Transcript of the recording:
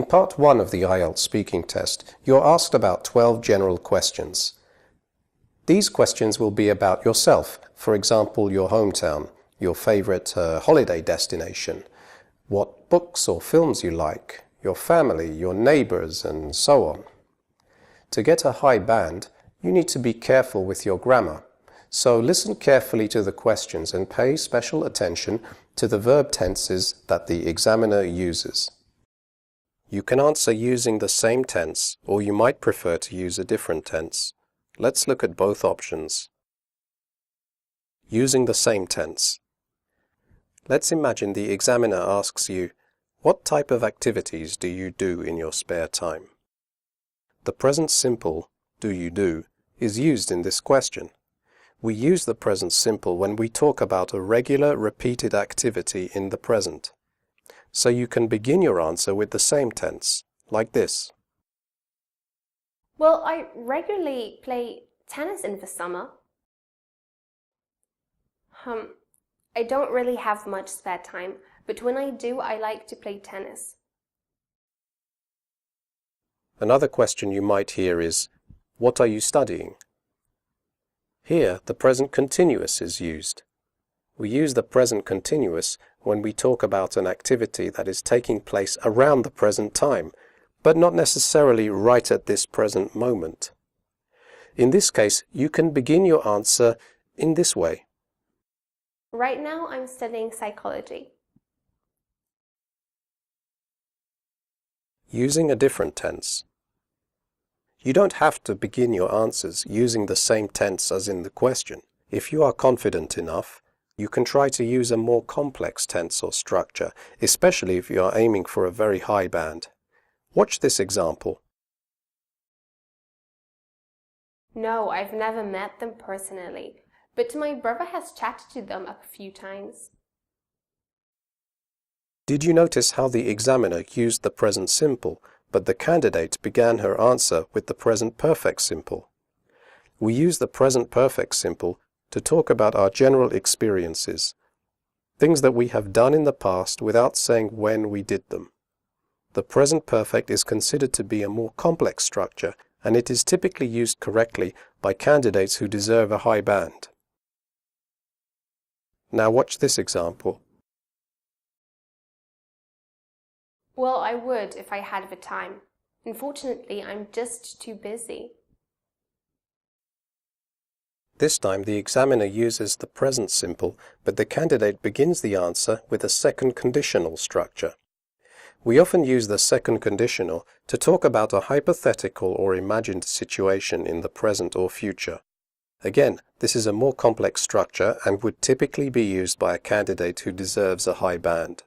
part 1 of the IELTS speaking test, you're asked about 12 general questions. These questions will be about yourself, for example, your hometown, your favorite holiday destination, what books or films you like, your family, your neighbors, and so on. To get a high band, you need to be careful with your grammar. So listen carefully to the questions and pay special attention to the verb tenses that the examiner uses. You can answer using the same tense, or you might prefer to use a different tense. Let's look at both options. Using the same tense. Let's imagine the examiner asks you, what type of activities do you do in your spare time? The present simple, do you do, is used in this question. We use the present simple when we talk about a regular, repeated activity in the present. So you can begin your answer with the same tense, like this. Well, I regularly play tennis in the summer. I don't really have much spare time, but when I do, I like to play tennis. Another question you might hear is, what are you studying? Here, the present continuous is used. We use the present continuous when we talk about an activity that is taking place around the present time, but not necessarily right at this present moment. In this case, you can begin your answer in this way. Right now, I'm studying psychology. Using a different tense. You don't have to begin your answers using the same tense as in the question. If you are confident enough, you can try to use a more complex tense or structure, especially if you are aiming for a very high band. Watch this example. No, I've never met them personally, but my brother has chatted to them a few times. Did you notice how the examiner used the present simple, but the candidate began her answer with the present perfect simple? We use the present perfect simple to talk about our general experiences, things that we have done in the past without saying when we did them. The present perfect is considered to be a more complex structure, and it is typically used correctly by candidates who deserve a high band. Now watch this example. Well, I would if I had the time. Unfortunately, I'm just too busy. This time the examiner uses the present simple, but the candidate begins the answer with a second conditional structure. We often use the second conditional to talk about a hypothetical or imagined situation in the present or future. Again, this is a more complex structure and would typically be used by a candidate who deserves a high band.